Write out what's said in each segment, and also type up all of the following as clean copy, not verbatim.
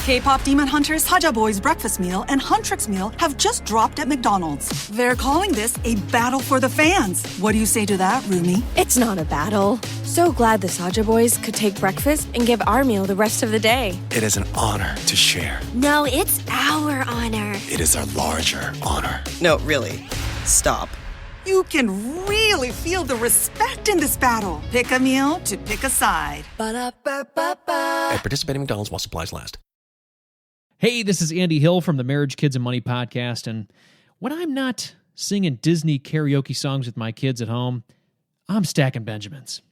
K-pop demon hunters Saja Boy's breakfast meal and Huntrix meal have just dropped at McDonald's. They're calling this a battle for the fans. What do you say to that, Rumi? It's not a battle. So glad the Saja Boys could take breakfast and give our meal the rest of the day. It is an honor to share. No, it's our honor. It is our larger honor. No, really. Stop. You can really feel the respect in this battle. Pick a meal to pick a side. Ba-da-ba-ba-ba. At participating McDonald's while supplies last. Hey, this is Andy Hill from the Marriage, Kids, and Money podcast, and when I'm not singing Disney karaoke songs with my kids at home, I'm stacking Benjamins.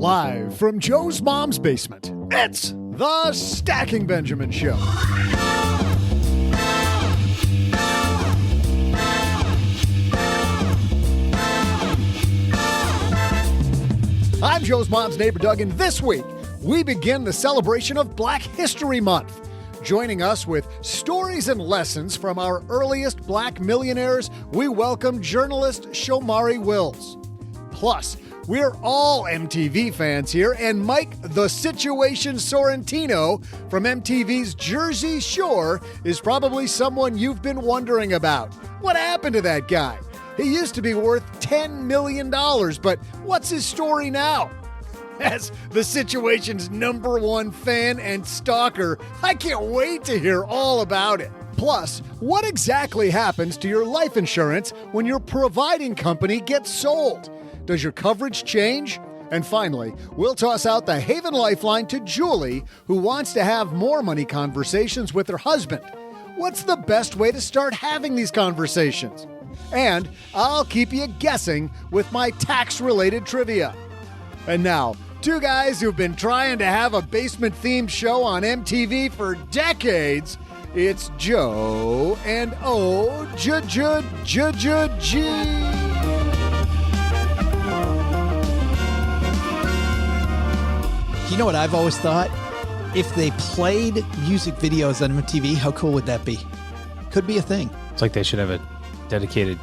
Live from Joe's mom's basement, it's the Stacking Benjamin Show. I'm Joe's mom's neighbor, Doug, and this week we begin the celebration of Black History Month. Joining us with stories and lessons from our earliest Black millionaires, we welcome journalist Shomari Wills. Plus, we're all MTV fans here, and Mike the Situation Sorrentino from MTV's Jersey Shore is probably someone you've been wondering about. What happened to that guy? He used to be worth $10 million, but what's his story now? As the Situation's #1 fan and stalker, I can't wait to hear all about it. Plus, what exactly happens to your life insurance when your providing company gets sold? Does your coverage change? And finally, we'll toss out the Haven Lifeline to Julie, who wants to have more money conversations with her husband. What's the best way to start having these conversations? And I'll keep you guessing with my tax-related trivia. And now, two guys who've been trying to have a basement-themed show on MTV for decades. It's Joe and O-J-J-J-J-G. You know what I've always thought? If they played music videos on MTV, how cool would that be? Could be a thing. It's like they should have a dedicated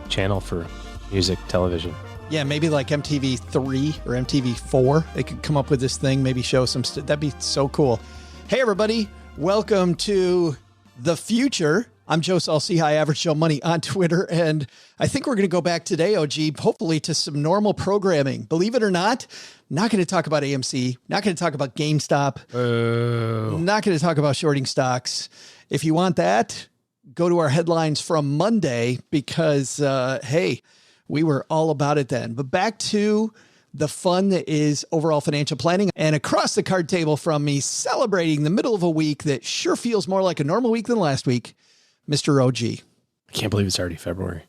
channel for music television. Yeah, maybe like MTV 3 or MTV 4. They could come up with this thing, maybe show some that'd be so cool. Hey, everybody. Welcome to the future. I'm Joe Saul-Sehy, Average Joe Money on Twitter, and I think we're going to go back today, OG, hopefully to some normal programming. Believe it or not, not going to talk about AMC, not going to talk about GameStop, not going to talk about shorting stocks. If you want that, go to our headlines from Monday because, hey, we were all about it then. But back to the fun that is overall financial planning. And across the card table from me, celebrating the middle of a week that sure feels more like a normal week than last week, Mr. OG. I can't believe it's already February.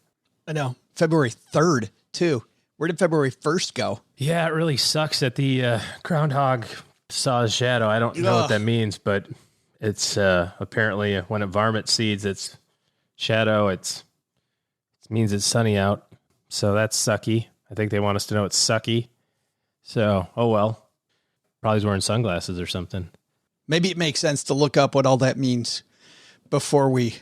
I know. February 3rd, too. Where did February 1st go? Yeah, it really sucks that the groundhog saw his shadow. I don't know what that means, but it's apparently when a varmint seeds its shadow, it means it's sunny out. So that's sucky. I think they want us to know it's sucky. So, oh well. Probably he's wearing sunglasses or something. Maybe it makes sense to look up what all that means before we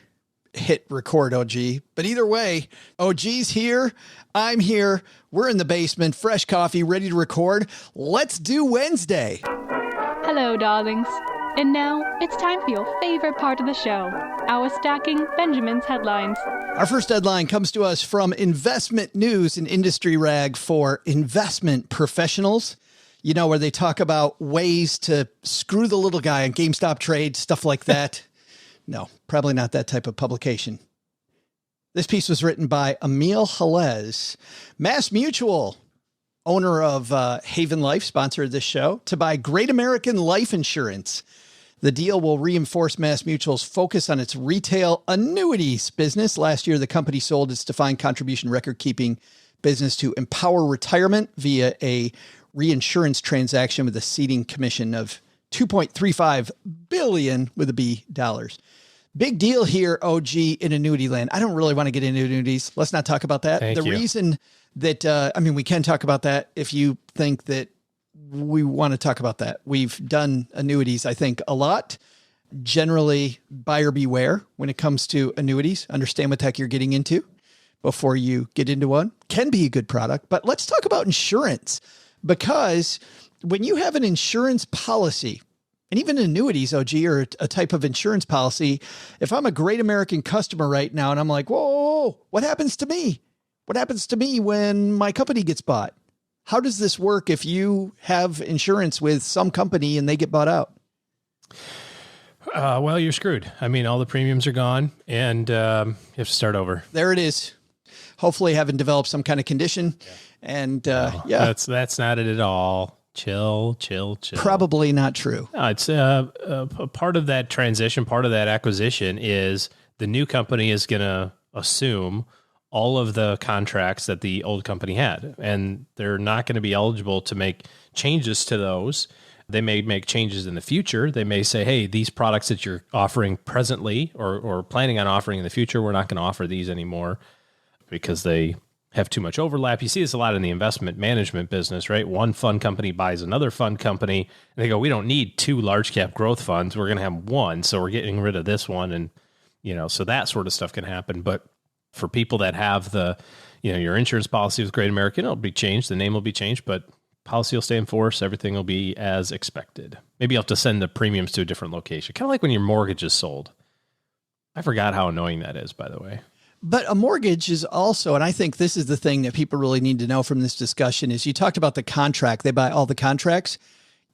hit record, OG. But either way, OG's here. I'm here. We're in the basement. Fresh coffee, ready to record. Let's do Wednesday. Hello, darlings. And now it's time for your favorite part of the show, our Stacking Benjamin's headlines. Our first headline comes to us from Investment News, an industry rag for investment professionals. You know, where they talk about ways to screw the little guy on GameStop trade, stuff like that. No, probably not that type of publication. This piece was written by Emil Halez. Mass Mutual, owner of Haven Life, sponsored this show, to buy Great American Life Insurance. The deal will reinforce Mass Mutual's focus on its retail annuities business. Last year, the company sold its defined contribution record-keeping business to Empower Retirement via a reinsurance transaction with a ceding commission of $2.35 billion with a B dollars. Big deal here, OG, in annuity land. I don't really want to get into annuities. Let's not talk about that. Thank you. Reason that, we can talk about that if you think that we want to talk about that. We've done annuities, I think, a lot. Generally, buyer beware when it comes to annuities. Understand what the heck you're getting into before you get into one. Can be a good product, but let's talk about insurance. because when you have an insurance policy, and even annuities, OG, or a type of insurance policy, if I'm a Great American customer right now and I'm like, whoa, what happens to me? What happens to me when my company gets bought? How does this work if you have insurance with some company and they get bought out? Well, you're screwed. I mean, all the premiums are gone and you have to start over. There it is. Hopefully haven't developed some kind of condition. Yeah. And that's not it at all. Chill. Probably not true. No, it's a part of that transition, part of that acquisition is the new company is going to assume all of the contracts that the old company had, and they're not going to be eligible to make changes to those. They may make changes in the future. They may say, hey, these products that you're offering presently or planning on offering in the future, we're not going to offer these anymore because they have too much overlap. You see this a lot in the investment management business, right? One fund company buys another fund company and they go, we don't need two large cap growth funds. We're going to have one. So we're getting rid of this one. And, so that sort of stuff can happen. But for people that have your insurance policy with Great American, it'll be changed. The name will be changed, but policy will stay in force. Everything will be as expected. Maybe you'll have to send the premiums to a different location. Kind of like when your mortgage is sold. I forgot how annoying that is, by the way. But a mortgage is also, and I think this is the thing that people really need to know from this discussion, is you talked about the contract. They buy all the contracts.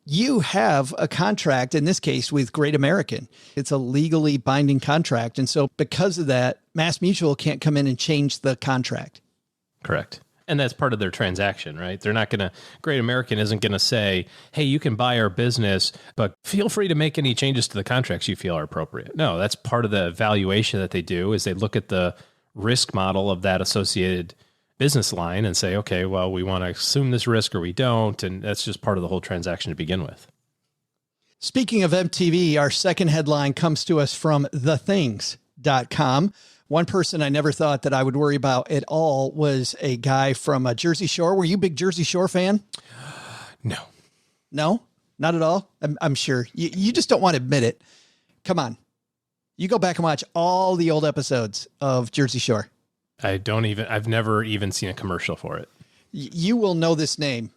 You have a contract, in this case, with Great American. It's a legally binding contract. And so because of that, Mass Mutual can't come in and change the contract. Correct. And that's part of their transaction, right? They're not going to, Great American isn't going to say, hey, you can buy our business, but feel free to make any changes to the contracts you feel are appropriate. No, that's part of the evaluation that they do is they look at the risk model of that associated business line and say, okay, well, we want to assume this risk or we don't. And that's just part of the whole transaction to begin with. Speaking of MTV, our second headline comes to us from thethings.com. One person I never thought that I would worry about at all was a guy from Jersey Shore. Were you a big Jersey Shore fan? No. No, not at all. I'm sure you just don't want to admit it. Come on. You go back and watch all the old episodes of Jersey Shore. I've never even seen a commercial for it. You will know this name.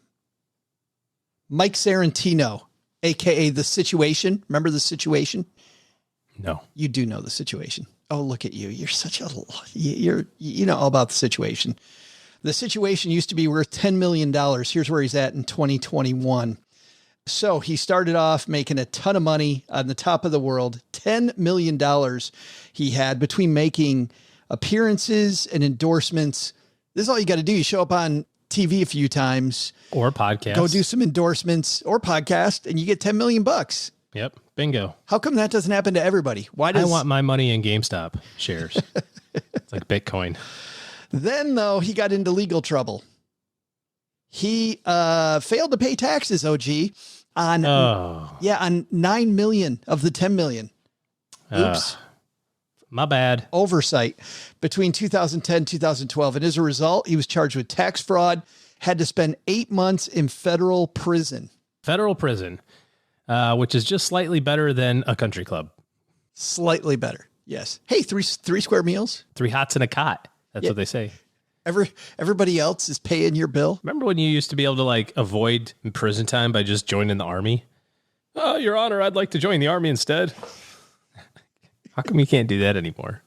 Mike Sarantino, AKA The Situation. Remember The Situation? No. You do know The Situation. Oh, look at you. You're you know all about The Situation. The Situation used to be worth $10 million. Here's where he's at in 2021. So he started off making a ton of money on the top of the world. $10 million he had between making appearances and endorsements. This is all you got to do. You show up on TV a few times. Or podcast. Go do some endorsements or podcast and you get $10 million. Yep. Bingo. How come that doesn't happen to everybody? I want my money in GameStop shares. It's like Bitcoin. Then, though, he got into legal trouble. He failed to pay taxes, OG, on 9 million of the 10 million. Oops. My bad. Oversight between 2010 and 2012. And as a result, he was charged with tax fraud, had to spend 8 months in federal prison. Federal prison, which is just slightly better than a country club. Slightly better. Yes. Hey, three square meals. 3 hots and a cot. That's what they say. Everybody else is paying your bill. Remember when you used to be able to avoid prison time by just joining the army? Oh, Your Honor, I'd like to join the army instead. How come you can't do that anymore?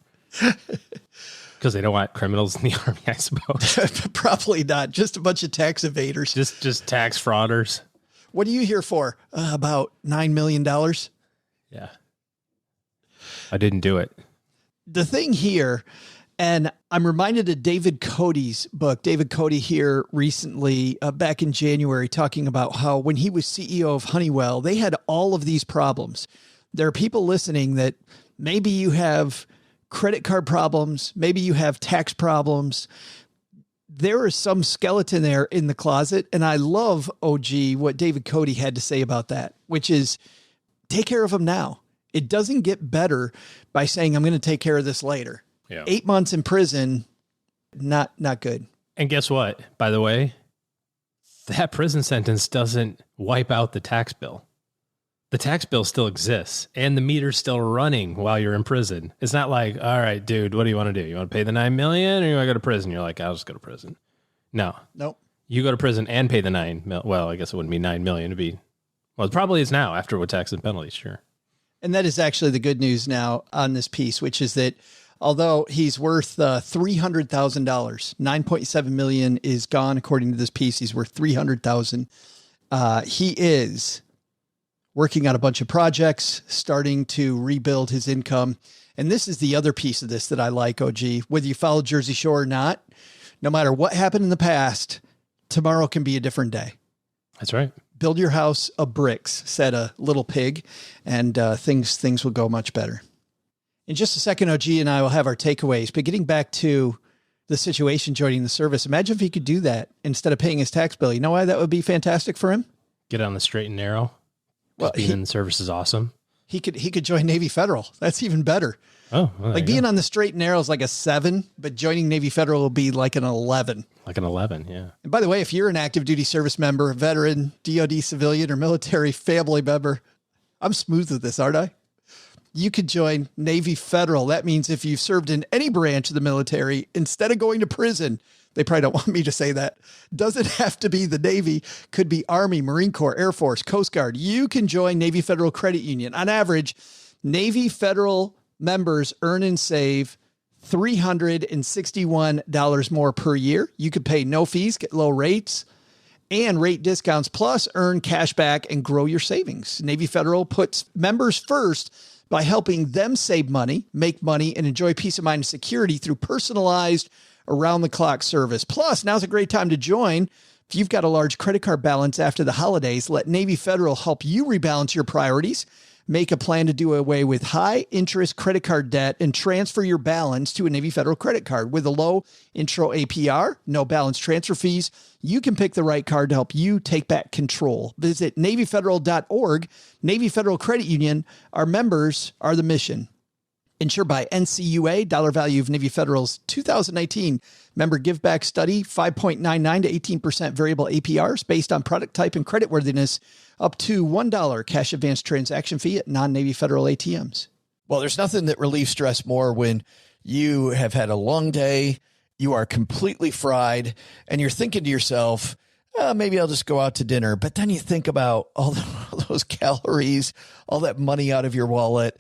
Because they don't want criminals in the army, I suppose. Probably not. Just a bunch of tax evaders. Just tax frauders. What are you here for? About $9 million? Yeah. I didn't do it. The thing here, and I'm reminded of David Cody's book. David Cody here recently, back in January, talking about how when he was CEO of Honeywell, they had all of these problems. There are people listening that maybe you have credit card problems, maybe you have tax problems. There is some skeleton there in the closet. And I love, OG, what David Cody had to say about that, which is take care of them now. It doesn't get better by saying, I'm going to take care of this later. Yeah. 8 months in prison, not good. And guess what? By the way, that prison sentence doesn't wipe out the tax bill. The tax bill still exists and the meter's still running while you're in prison. It's not like, all right, dude, what do you want to do? You want to pay the $9 million or you want to go to prison? You're like, I'll just go to prison. No. Nope. You go to prison and pay the well, I guess it wouldn't be 9 million. It'd be, well, it probably is now after with tax and penalties. Sure. And that is actually the good news now on this piece, which is that although he's worth $300,000, $9.7 million is gone. According to this piece, he's worth $300,000. He is working on a bunch of projects, starting to rebuild his income. And this is the other piece of this that I like, OG. Whether you follow Jersey Shore or not, no matter what happened in the past, tomorrow can be a different day. That's right. Build your house of bricks, said a little pig, and things will go much better. In just a second, OG and I will have our takeaways. But getting back to the situation joining the service, imagine if he could do that instead of paying his tax bill. You know why that would be fantastic for him? Get on the straight and narrow. Well, being in the service is awesome. He could join Navy Federal. That's even better. Oh, well, like being on the straight and narrow is like a 7, but joining Navy Federal will be like an 11. Like an 11, yeah. And by the way, if you're an active duty service member, veteran, DOD civilian, or military family member, I'm smooth with this, aren't I? You could join Navy Federal. That means if you've served in any branch of the military, instead of going to prison, they probably don't want me to say that. Doesn't have to be the Navy. Could be Army, Marine Corps, Air Force, Coast Guard. You can join Navy Federal Credit Union. On average, Navy Federal members earn and save $361 more per year. You could pay no fees, get low rates, and rate discounts, plus earn cash back and grow your savings. Navy Federal puts members first by helping them save money, make money, and enjoy peace of mind and security through personalized around-the-clock service. Plus, now's a great time to join. If you've got a large credit card balance after the holidays, let Navy Federal help you rebalance your priorities. Make a plan to do away with high-interest credit card debt and transfer your balance to a Navy Federal credit card. With a low intro APR, no balance transfer fees, you can pick the right card to help you take back control. Visit NavyFederal.org. Navy Federal Credit Union. Our members are the mission. Insured by NCUA, dollar value of Navy Federal's 2019 member giveback study, 5.99 to 18% variable APRs based on product type and creditworthiness, up to $1 cash advance transaction fee at non-Navy Federal ATMs. Well, there's nothing that relieves stress more when you have had a long day, you are completely fried, and you're thinking to yourself, maybe I'll just go out to dinner. But then you think about all those calories, all that money out of your wallet,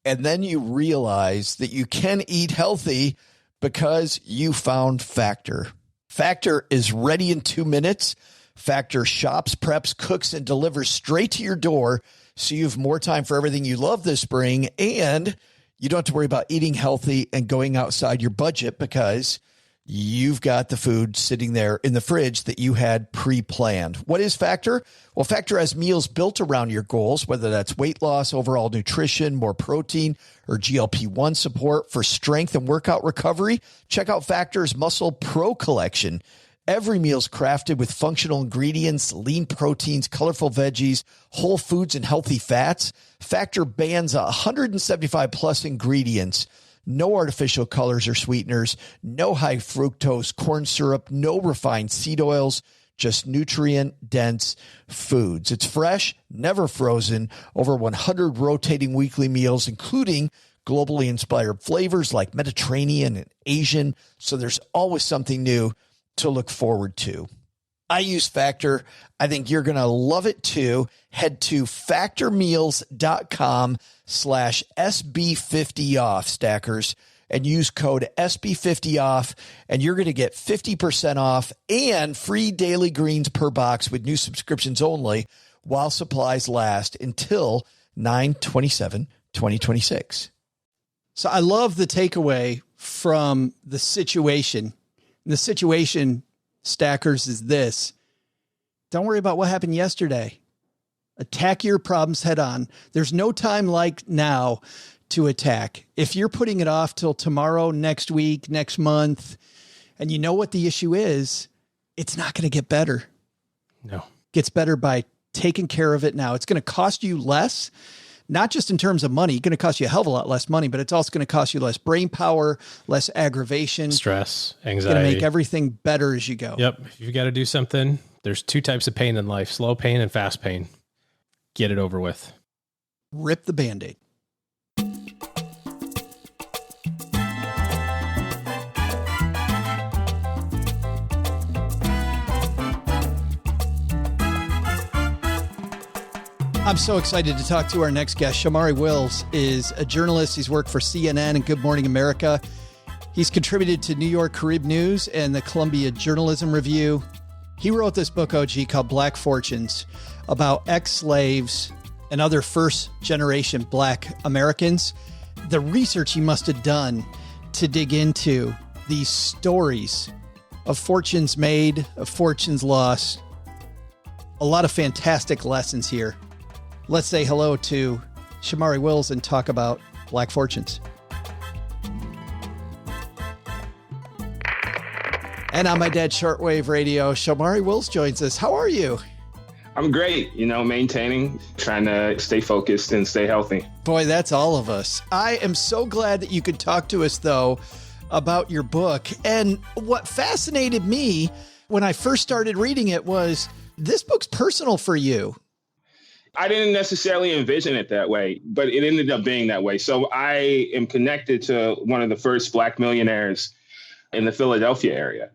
and then you realize that you can eat healthy because you found Factor. Factor is ready in 2 minutes. Factor shops, preps, cooks, and delivers straight to your door, so you have more time for everything you love this spring, and you don't have to worry about eating healthy and going outside your budget because you've got the food sitting there in the fridge that you had pre-planned. What is Factor? Well, Factor has meals built around your goals, whether that's weight loss, overall nutrition, more protein, or GLP-1 support for strength and workout recovery. Check out Factor's Muscle Pro collection. Every meal's crafted with functional ingredients, lean proteins, colorful veggies, whole foods, and healthy fats. Factor bans 175 plus ingredients. No artificial colors or sweeteners, no high fructose corn syrup, no refined seed oils, just nutrient-dense foods. It's fresh, never frozen, over 100 rotating weekly meals, including globally inspired flavors like Mediterranean and Asian, so there's always something new to look forward to. I use Factor. I think you're going to love it too. Head to factormeals.com/SB50off, stackers, and use code SB50off, and you're going to get 50% off and free daily greens per box with new subscriptions only while supplies last until 9/27/2026. So I love the takeaway from the situation. The situation, stackers, is this. Don't worry about what happened yesterday. Attack your problems head on. There's no time like now to attack. If you're putting it off till tomorrow, next week, next month, and you know what the issue is, it's not going to get better. No. It gets better by taking care of it now. It's going to cost you less, not just in terms of money. It's going to cost you a hell of a lot less money, but it's also going to cost you less brain power, less aggravation, stress, anxiety. It's going to make everything better as you go. Yep. If you've got to do something, there's 2 types of pain in life, slow pain and fast pain. Get it over with. Rip the Band-Aid. I'm so excited to talk to our next guest. Shomari Wills is a journalist. He's worked for CNN and Good Morning America. He's contributed to New York Carib News and the Columbia Journalism Review. He wrote this book, OG, called Black Fortunes, about ex-slaves and other first-generation Black Americans. The research he must have done to dig into these stories of fortunes made, of fortunes lost. A lot of fantastic lessons here. Let's say hello to Shomari Wills and talk about Black Fortunes. And on my dad's shortwave radio, Shomari Wills joins us. How are you? I'm great, maintaining, trying to stay focused and stay healthy. Boy, that's all of us. I am so glad that you could talk to us, though, about your book. And what fascinated me when I first started reading it was this book's personal for you. I didn't necessarily envision it that way, but it ended up being that way. So I am connected to one of the first Black millionaires in the Philadelphia area.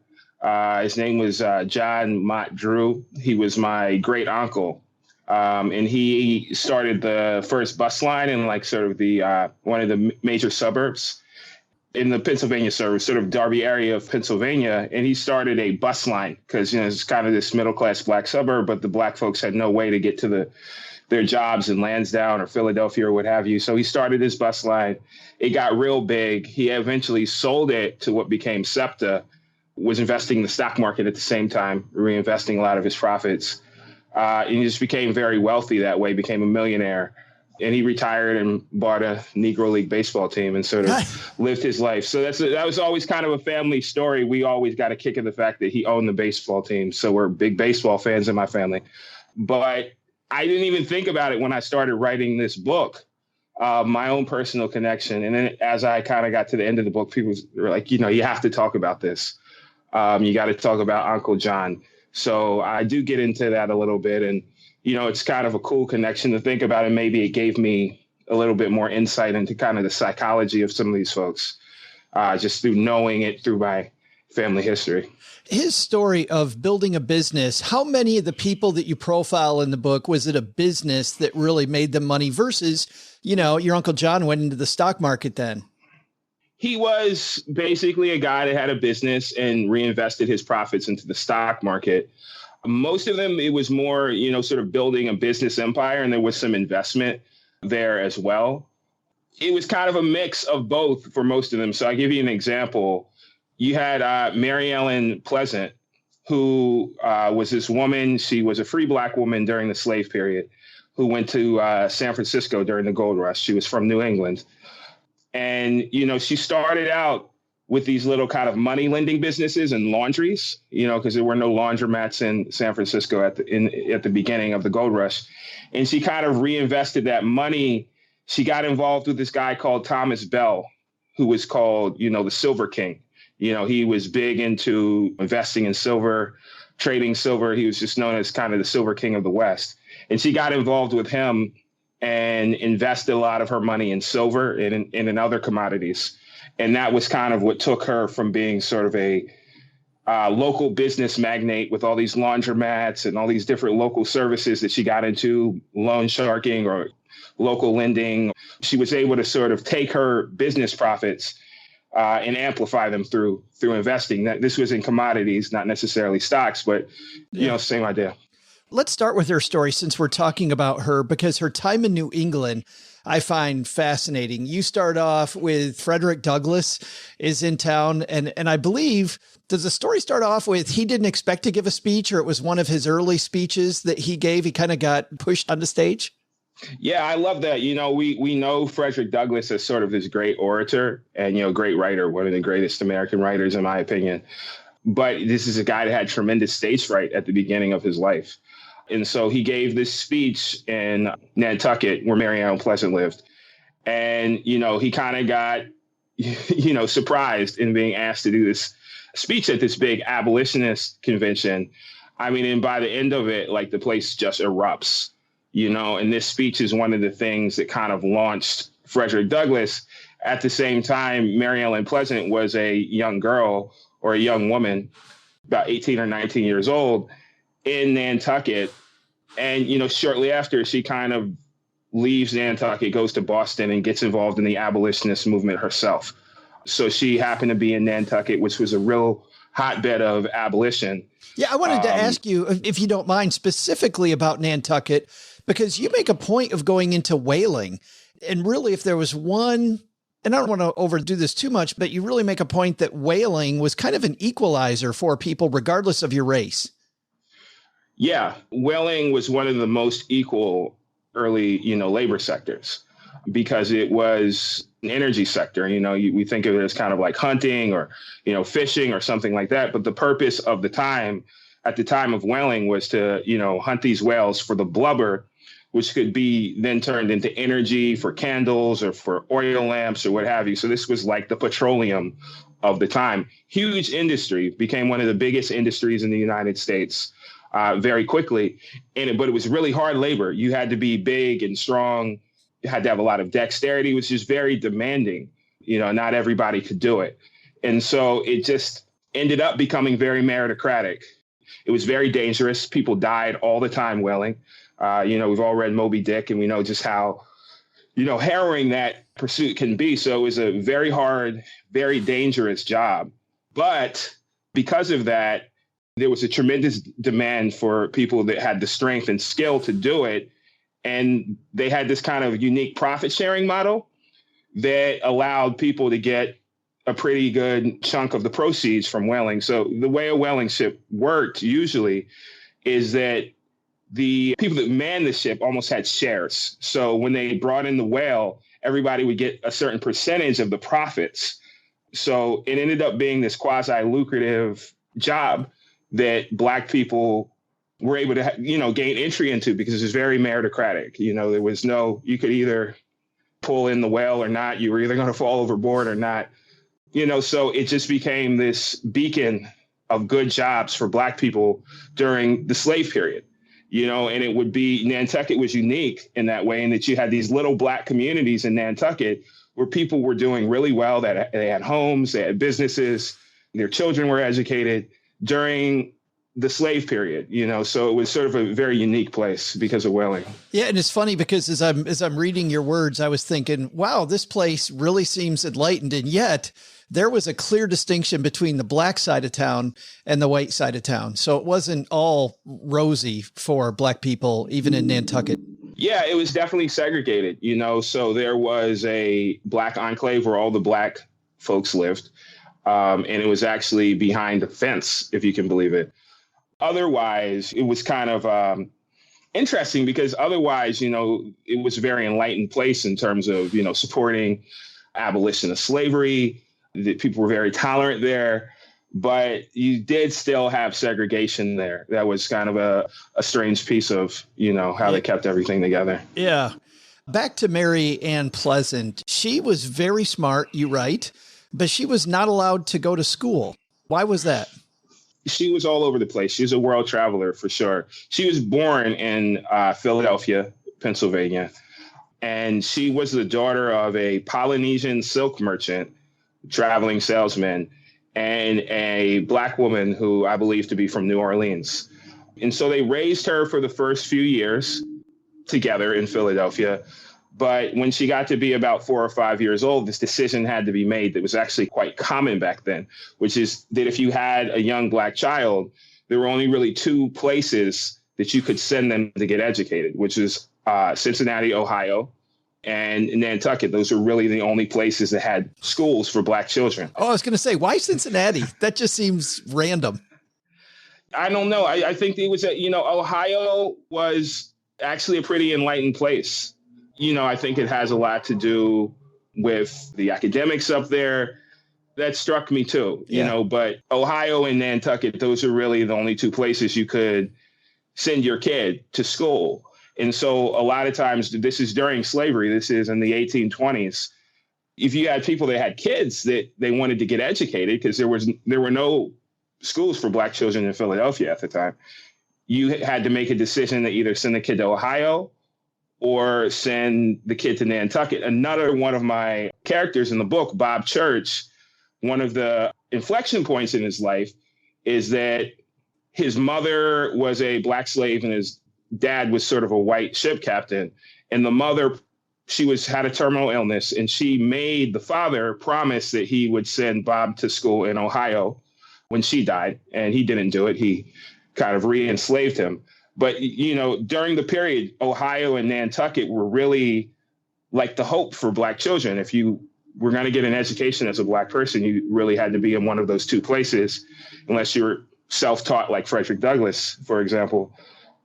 His name was John Mott Drew. He was my great uncle. And he started the first bus line in sort of the one of the major suburbs in the Pennsylvania suburbs, sort of Derby area of Pennsylvania. And he started a bus line because, it's kind of this middle class Black suburb, but the Black folks had no way to get to their jobs in Lansdowne or Philadelphia or what have you. So he started his bus line. It got real big. He eventually sold it to what became SEPTA, was investing in the stock market at the same time, reinvesting a lot of his profits. And he just became very wealthy that way, became a millionaire. And he retired and bought a Negro League baseball team and sort of lived his life. So that was always kind of a family story. We always got a kick of the fact that he owned the baseball team. So we're big baseball fans in my family. But I didn't even think about it when I started writing this book, my own personal connection. And then as I kind of got to the end of the book, people were like, you have to talk about this. You got to talk about Uncle John. So I do get into that a little bit. And, it's kind of a cool connection to think about. And maybe it gave me a little bit more insight into kind of the psychology of some of these folks, just through knowing it through my family history. His story of building a business, how many of the people that you profile in the book, was it a business that really made them money versus, your Uncle John went into the stock market then? He was basically a guy that had a business and reinvested his profits into the stock market. Most of them, it was more, sort of building a business empire, and there was some investment there as well. It was kind of a mix of both for most of them. So I'll give you an example. You had Mary Ellen Pleasant, who was this woman. She was a free Black woman during the slave period who went to San Francisco during the gold rush. She was from New England. And, she started out with these little kind of money lending businesses and laundries, because there were no laundromats in San Francisco at the beginning of the gold rush. And she kind of reinvested that money. She got involved with this guy called Thomas Bell, who was called, the Silver King. He was big into investing in silver, trading silver. He was just known as kind of the Silver King of the West. And she got involved with him and invested a lot of her money in silver and in other commodities. And that was kind of what took her from being sort of a local business magnate with all these laundromats and all these different local services that she got into, loan sharking or local lending. She was able to sort of take her business profits and amplify them through investing. This was in commodities, not necessarily stocks, but, same idea. Let's start with her story since we're talking about her, because her time in New England, I find fascinating. You start off with Frederick Douglass is in town. And I believe, does the story start off with he didn't expect to give a speech, or it was one of his early speeches that he gave? He kind of got pushed on the stage. Yeah, I love that. We know Frederick Douglass as sort of this great orator and, great writer, one of the greatest American writers, in my opinion. But this is a guy that had tremendous stage fright at the beginning of his life. And so he gave this speech in Nantucket, where Mary Ellen Pleasant lived. And, he kind of got, surprised in being asked to do this speech at this big abolitionist convention. I mean, and by the end of it, the place just erupts, and this speech is one of the things that kind of launched Frederick Douglass. At the same time, Mary Ellen Pleasant was a young girl or a young woman, about 18 or 19 years old, in Nantucket, And, shortly after, she kind of leaves Nantucket, goes to Boston, and gets involved in the abolitionist movement herself. So she happened to be in Nantucket, which was a real hotbed of abolition. Yeah, I wanted to ask you, if you don't mind, specifically about Nantucket, because you make a point of going into whaling. And really, if there was one, and I don't want to overdo this too much, but you really make a point that whaling was kind of an equalizer for people, regardless of your race. Yeah, whaling was one of the most equal early, labor sectors because it was an energy sector. We think of it as kind of like hunting or, fishing or something like that. But the purpose of the time at the time of whaling was to, hunt these whales for the blubber, which could be then turned into energy for candles or for oil lamps or what have you. So this was like the petroleum of the time. Huge industry, became one of the biggest industries in the United States very quickly. But it was really hard labor. You had to be big and strong. You had to have a lot of dexterity, which is very demanding. Not everybody could do it. And so it just ended up becoming very meritocratic. It was very dangerous. People died all the time whaling. We've all read Moby Dick, and we know just how, harrowing that pursuit can be. So it was a very hard, very dangerous job. But because of that, there was a tremendous demand for people that had the strength and skill to do it. And they had this kind of unique profit sharing model that allowed people to get a pretty good chunk of the proceeds from whaling. So the way a whaling ship worked usually is that the people that manned the ship almost had shares. So when they brought in the whale, everybody would get a certain percentage of the profits. So it ended up being this quasi-lucrative job that Black people were able to, gain entry into because it was very meritocratic. There was you could either pull in the whale or not. You were either going to fall overboard or not. So it just became this beacon of good jobs for Black people during the slave period. And it would be, Nantucket was unique in that way, in that you had these little Black communities in Nantucket where people were doing really well, that they had homes, they had businesses, their children were educated during the slave period, so it was sort of a very unique place because of whaling. Yeah. And it's funny because as I'm reading your words, I was thinking, wow, this place really seems enlightened. And yet there was a clear distinction between the Black side of town and the white side of town. So it wasn't all rosy for Black people, even in Nantucket. Yeah, it was definitely segregated, so there was a Black enclave where all the Black folks lived. And it was actually behind a fence, if you can believe it. Otherwise, it was kind of interesting because otherwise, it was a very enlightened place in terms of, supporting abolition of slavery. That people were very tolerant there, but you did still have segregation there. That was kind of a strange piece of, how they kept everything together. Yeah. Back to Mary Ann Pleasant. She was very smart, you write, but she was not allowed to go to school. Why was that? She was all over the place. She was a world traveler for sure. She was born in Philadelphia, Pennsylvania, and she was the daughter of a Polynesian silk merchant, traveling salesman, and a Black woman who I believe to be from New Orleans. And so they raised her for the first few years together in Philadelphia. But when she got to be about 4 or 5 years old, this decision had to be made that was actually quite common back then, which is that if you had a young Black child, there were only really 2 places that you could send them to get educated, which is Cincinnati, Ohio, and Nantucket. Those are really the only places that had schools for Black children. Oh, I was going to say, why Cincinnati? That just seems random. I don't know. I think it was, Ohio was actually a pretty enlightened place. I think it has a lot to do with the academics up there. That struck me too, but Ohio and Nantucket, those are really the only 2 places you could send your kid to school. And so a lot of times, this is during slavery, this is in the 1820s. If you had people that had kids that they wanted to get educated, because there were no schools for Black children in Philadelphia at the time, you had to make a decision to either send the kid to Ohio or send the kid to Nantucket. Another one of my characters in the book, Bob Church, one of the inflection points in his life is that his mother was a Black slave and his dad was sort of a white ship captain, and the mother, had a terminal illness, and she made the father promise that he would send Bob to school in Ohio when she died, and he didn't do it. He kind of re-enslaved him. But, during the period, Ohio and Nantucket were really like the hope for Black children. If you were going to get an education as a Black person, you really had to be in one of those two places, unless you were self-taught like Frederick Douglass, for example.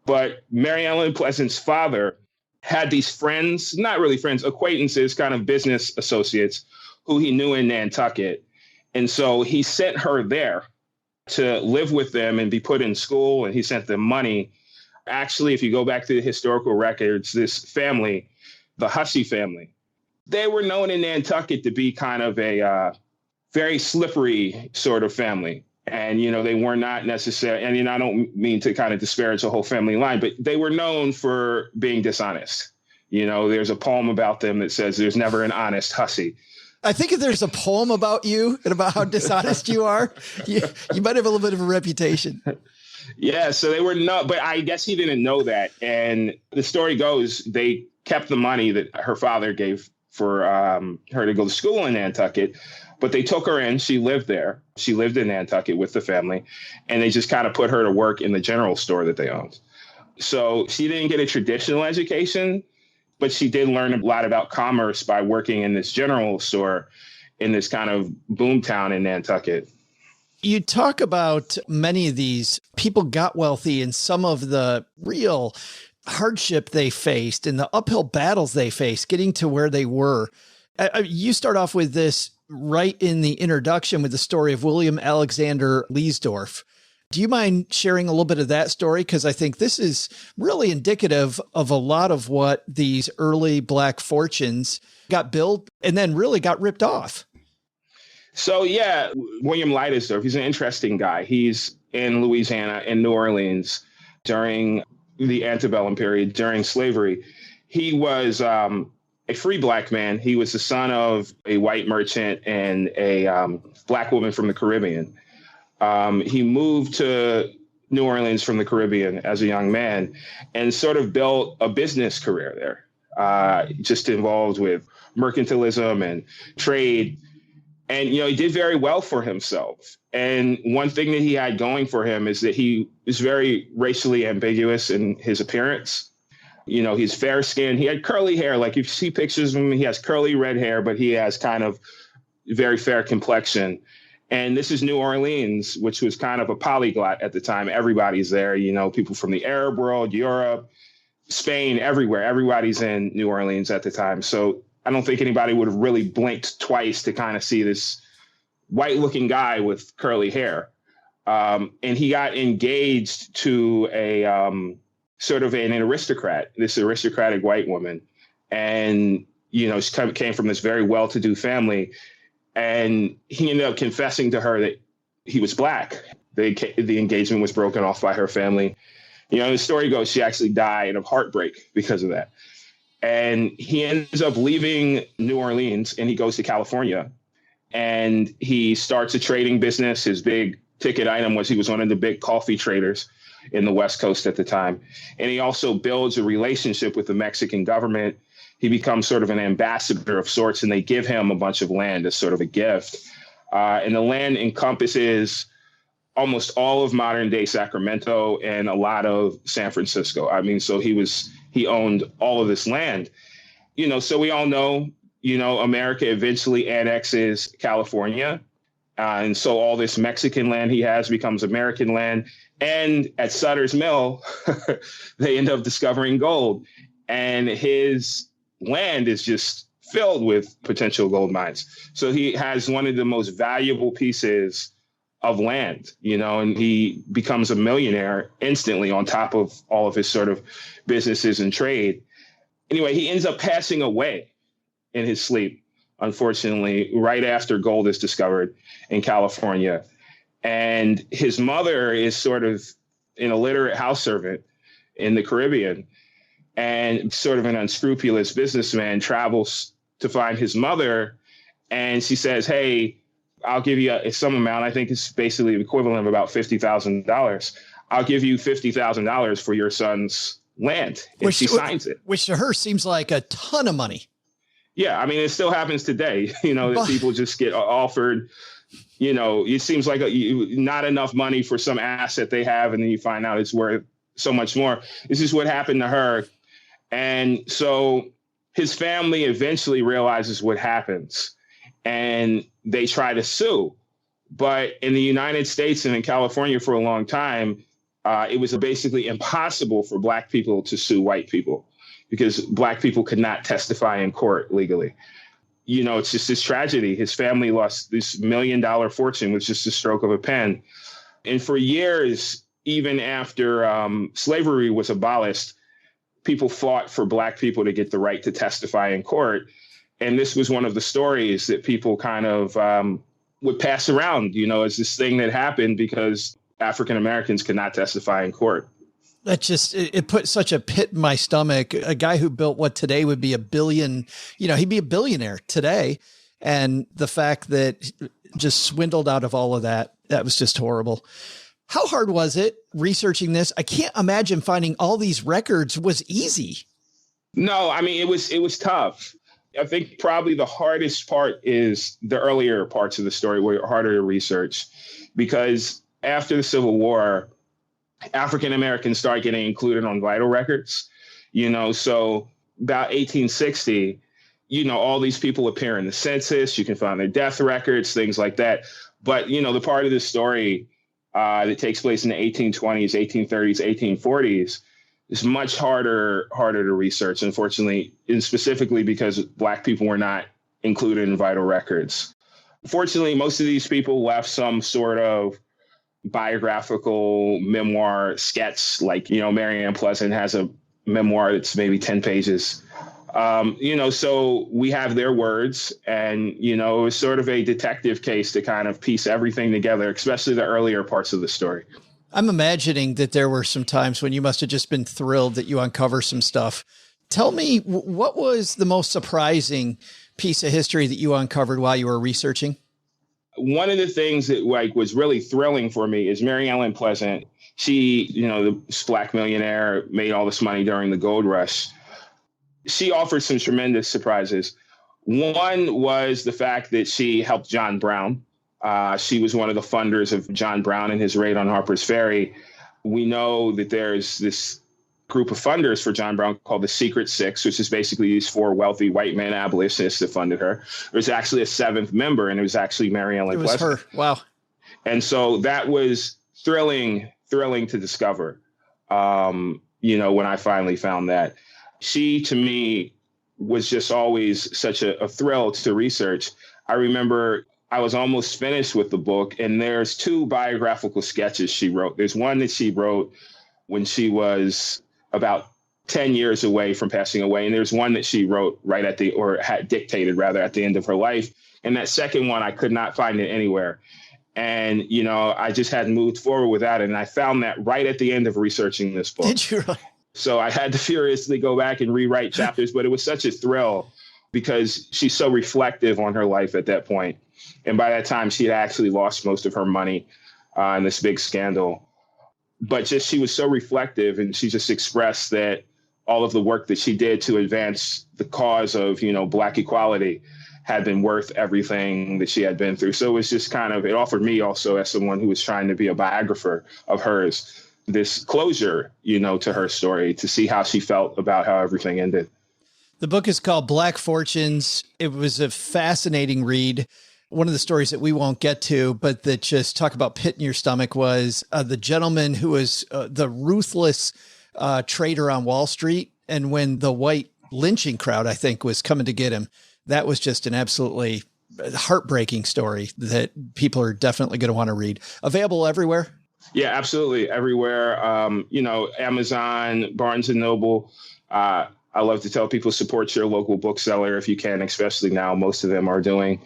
But Mary Ellen Pleasant's father had these friends, not really friends, acquaintances, kind of business associates who he knew in Nantucket. And so he sent her there to live with them and be put in school, and he sent them money. Actually, if you go back to the historical records, this family, the Hussey family, they were known in Nantucket to be kind of a very slippery sort of family. And, they were not necessarily, and I don't mean to kind of disparage the whole family line, but they were known for being dishonest. There's a poem about them that says there's never an honest Hussey. I think if there's a poem about you and about how dishonest you are, you might have a little bit of a reputation. Yeah, so they were not, but I guess he didn't know that. And the story goes, they kept the money that her father gave for her to go to school in Nantucket, but they took her in. She lived there. She lived in Nantucket with the family, and they just kind of put her to work in the general store that they owned. So she didn't get a traditional education, but she did learn a lot about commerce by working in this general store in this kind of boomtown in Nantucket. You talk about many of these people got wealthy and some of the real hardship they faced and the uphill battles they faced getting to where they were. You start off with this right in the introduction with the story of William Alexander Leesdorf. Do you mind sharing a little bit of that story? Because I think this is really indicative of a lot of what these early Black fortunes got built and then really got ripped off. So, yeah, William Leidesdorf, he's an interesting guy. He's in Louisiana, in New Orleans, during the antebellum period, during slavery. He was a free Black man. He was the son of a white merchant and a Black woman from the Caribbean. He moved to New Orleans from the Caribbean as a young man and sort of built a business career there, just involved with mercantilism and trade. And, he did very well for himself. And one thing that he had going for him is that he is very racially ambiguous in his appearance. He's fair skinned. He had curly hair. Like if you see pictures of him, he has curly red hair, but he has kind of very fair complexion. And this is New Orleans, which was kind of a polyglot at the time. Everybody's there, people from the Arab world, Europe, Spain, everywhere. Everybody's in New Orleans at the time. So I don't think anybody would have really blinked twice to kind of see this white looking guy with curly hair. And he got engaged to a sort of an aristocrat, this aristocratic white woman. And, she came from this very well-to-do family. And he ended up confessing to her that he was Black. The engagement was broken off by her family. The story goes, she actually died of heartbreak because of that. And he ends up leaving New Orleans and he goes to California and he starts a trading business. His big ticket item was he was one of the big coffee traders in the West Coast at the time. And he also builds a relationship with the Mexican government. He becomes sort of an ambassador of sorts, and they give him a bunch of land as sort of a gift. And the land encompasses almost all of modern day Sacramento and a lot of San Francisco. So he owned all of this land, so we all know, America eventually annexes California. And so all this Mexican land he has becomes American land. And at Sutter's Mill, they end up discovering gold. And his land is just filled with potential gold mines. So he has one of the most valuable pieces of land, and he becomes a millionaire instantly on top of all of his sort of businesses and trade. Anyway, he ends up passing away in his sleep, unfortunately, right after gold is discovered in California. And his mother is sort of an illiterate house servant in the Caribbean, and sort of an unscrupulous businessman travels to find his mother. And she says, hey, I'll give you some amount. I think it's basically the equivalent of about $50,000. I'll give you $50,000 for your son's land, and she signs it. Which to her seems like a ton of money. Yeah, I mean, it still happens today, that people just get offered, it seems like not enough money for some asset they have, and then you find out it's worth so much more. This is what happened to her. And so his family eventually realizes what happens, and they try to sue. But in the United States and in California for a long time, it was basically impossible for Black people to sue white people, because Black people could not testify in court legally. It's just this tragedy. His family lost this $1 million fortune with just a stroke of a pen. And for years, even after slavery was abolished, people fought for Black people to get the right to testify in court. And this was one of the stories that people kind of would pass around, as this thing that happened because African Americans could not testify in court. That just, it put such a pit in my stomach. A guy who built what today would be $1 billion, he'd be a billionaire today. And the fact that just swindled out of all of that, that was just horrible. How hard was it researching this? I can't imagine finding all these records was easy. No, I mean, it was tough. I think probably the hardest part is the earlier parts of the story were harder to research, because after the Civil War, African Americans started getting included on vital records, so about 1860, all these people appear in the census. You can find their death records, things like that. But, the part of the story that takes place in the 1820s, 1830s, 1840s is much harder to research, unfortunately, and specifically because Black people were not included in vital records. Fortunately, most of these people left some sort of biographical memoir sketch, like, Mary Ann Pleasant has a memoir that's maybe 10 pages. So we have their words, and, it was sort of a detective case to kind of piece everything together, especially the earlier parts of the story. I'm imagining that there were some times when you must have just been thrilled that you uncover some stuff. Tell me, what was the most surprising piece of history that you uncovered while you were researching? One of the things that was really thrilling for me is Mary Ellen Pleasant. She, the Black millionaire, made all this money during the gold rush. She offered some tremendous surprises. One was the fact that she helped John Brown. She was one of the funders of John Brown and his raid on Harper's Ferry. We know that there's this group of funders for John Brown called the Secret Six, which is basically these 4 wealthy white men abolitionists that funded her. There was actually a 7th member, and it was actually Mary Ellen Pleasant. It was her. Wow. And so that was thrilling to discover, when I finally found that. She, to me, was just always such a thrill to research. I remember I was almost finished with the book, and there's 2 biographical sketches she wrote. There's one that she wrote when she was about 10 years away from passing away. And there's one that she wrote had dictated at the end of her life. And that second one, I could not find it anywhere. And, I just hadn't moved forward with that. And I found that right at the end of researching this book. Did you really? So I had to furiously go back and rewrite chapters, but it was such a thrill because she's so reflective on her life at that point. And by that time, she had actually lost most of her money in this big scandal. But she was so reflective, and she just expressed that all of the work that she did to advance the cause of, Black equality had been worth everything that she had been through. So it was just it offered me also, as someone who was trying to be a biographer of hers, this closure, to her story, to see how she felt about how everything ended. The book is called Black Fortunes. It was a fascinating read. One of the stories that we won't get to, but that just talk about pit in your stomach, was the gentleman who was the ruthless trader on Wall Street. And when the white lynching crowd, I think, was coming to get him, that was just an absolutely heartbreaking story that people are definitely going to want to read. Available everywhere? Yeah, absolutely. Everywhere. Amazon, Barnes and Noble. I love to tell people, support your local bookseller if you can, especially now. Most of them are doing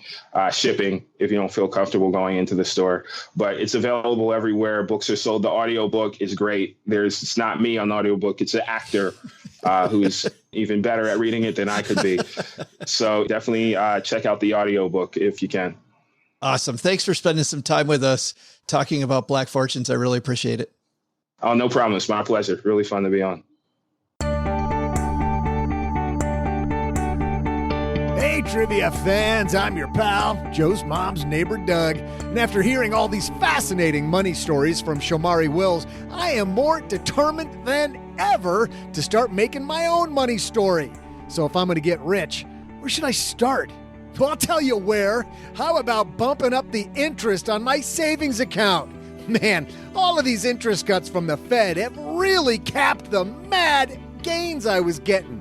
shipping if you don't feel comfortable going into the store. But it's available everywhere. Books are sold. The audiobook is great. It's not me on the audiobook. It's an actor who's even better at reading it than I could be. So definitely check out the audiobook if you can. Awesome. Thanks for spending some time with us talking about Black Fortunes. I really appreciate it. Oh, no problem. It's my pleasure. Really fun to be on. Hey, trivia fans, I'm your pal, Joe's mom's neighbor, Doug. And after hearing all these fascinating money stories from Shomari Wills, I am more determined than ever to start making my own money story. So if I'm going to get rich, where should I start? Well, I'll tell you where. How about bumping up the interest on my savings account? Man, all of these interest cuts from the Fed have really capped the mad gains I was getting.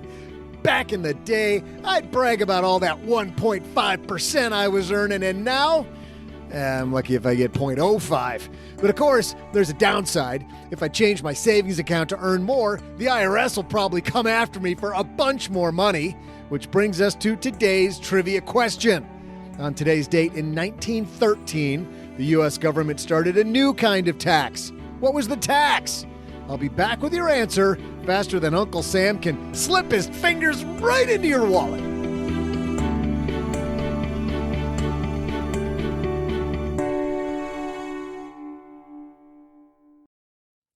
Back in the day, I'd brag about all that 1.5% I was earning, and now I'm lucky if I get 0.05. But of course, there's a downside. If I change my savings account to earn more, the IRS will probably come after me for a bunch more money, which brings us to today's trivia question. On today's date in 1913, the U.S. government started a new kind of tax. What was the tax? I'll be back with your answer faster than Uncle Sam can slip his fingers right into your wallet.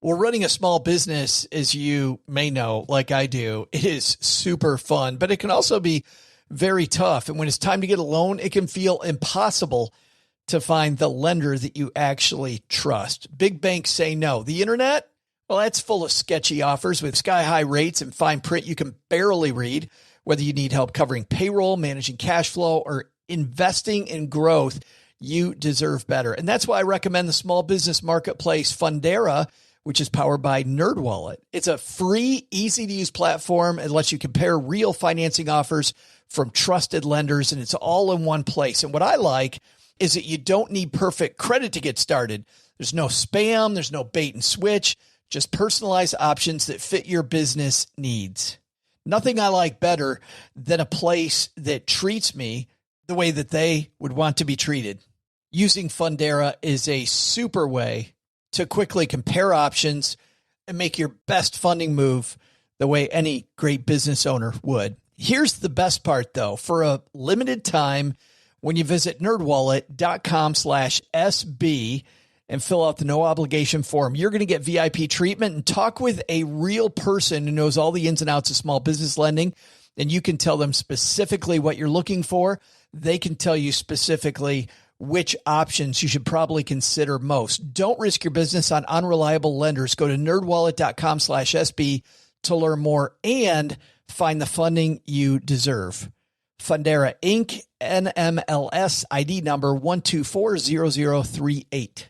Well, running a small business, as you may know, like I do, it is super fun, but it can also be very tough. And when it's time to get a loan, it can feel impossible to find the lender that you actually trust. Big banks say no. The internet? Well, that's full of sketchy offers with sky-high rates and fine print you can barely read. Whether you need help covering payroll, managing cash flow, or investing in growth, you deserve better. And that's why I recommend the small business marketplace Fundera, which is powered by NerdWallet. It's a free, easy-to-use platform. It lets you compare real financing offers from trusted lenders, and it's all in one place. And what I like is that you don't need perfect credit to get started. There's no spam. There's no bait and switch. Just personalized options that fit your business needs. Nothing I like better than a place that treats me the way that they would want to be treated. Using Fundera is a super way to quickly compare options and make your best funding move the way any great business owner would. Here's the best part, though. For a limited time, when you visit nerdwallet.com/SB and fill out the no obligation form, you're going to get VIP treatment and talk with a real person who knows all the ins and outs of small business lending. And you can tell them specifically what you're looking for. They can tell you specifically which options you should probably consider most. Don't risk your business on unreliable lenders. Go to nerdwallet.com/SB to learn more and find the funding you deserve. Fundera Inc., NMLS ID number 1240038.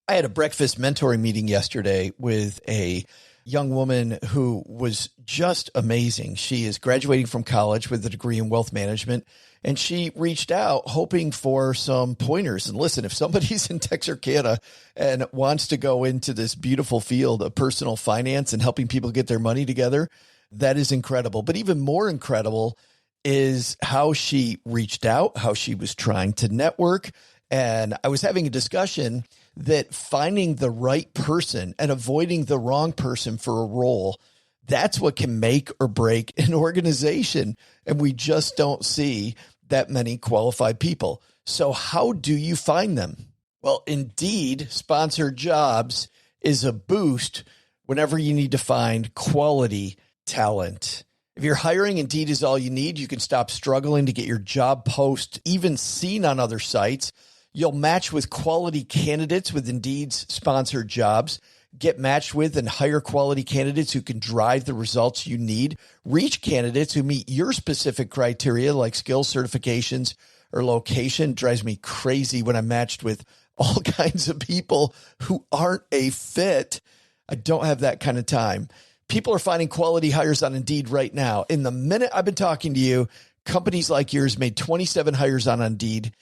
I had a breakfast mentoring meeting yesterday with a young woman who was just amazing. She is graduating from college with a degree in wealth management, and she reached out hoping for some pointers. And listen, if somebody's in Texarkana and wants to go into this beautiful field of personal finance and helping people get their money together, that is incredible. But even more incredible is how she reached out, how she was trying to network. And I was having a discussion that finding the right person and avoiding the wrong person for a role, that's what can make or break an organization. And we just don't see that many qualified people. So how do you find them? Well, Indeed sponsored jobs is a boost whenever you need to find quality talent. If you're hiring, Indeed is all you need. You can stop struggling to get your job post even seen on other sites. You'll match with quality candidates with Indeed's sponsored jobs. Get matched with and hire quality candidates who can drive the results you need. Reach candidates who meet your specific criteria like skills, certifications, or location. It drives me crazy when I'm matched with all kinds of people who aren't a fit. I don't have that kind of time. People are finding quality hires on Indeed right now. In the minute I've been talking to you, companies like yours made 27 hires on Indeed,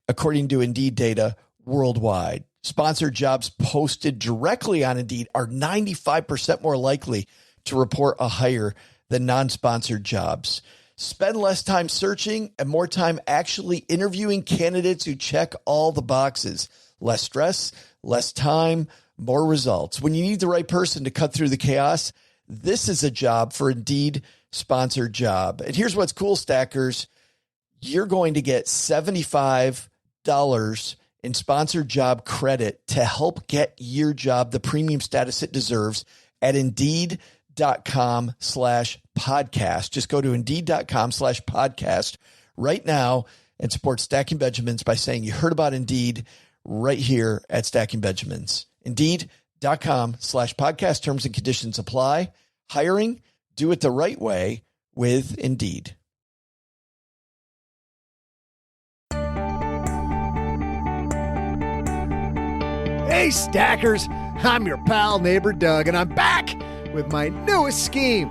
according to Indeed data worldwide. Sponsored jobs posted directly on Indeed are 95% more likely to report a hire than non-sponsored jobs. Spend less time searching and more time actually interviewing candidates who check all the boxes. Less stress, less time, more results. When you need the right person to cut through the chaos, this is a job for Indeed sponsored job. And here's what's cool, stackers. You're going to get $75 in sponsored job credit to help get your job the premium status it deserves at Indeed.com/podcast. Just go to Indeed.com/podcast right now and support Stacking Benjamins by saying you heard about Indeed right here at Stacking Benjamins. Indeed.com/podcast. Terms and conditions apply. Hiring, do it the right way with Indeed. Hey, Stackers. I'm your pal, neighbor Doug, and I'm back with my newest scheme.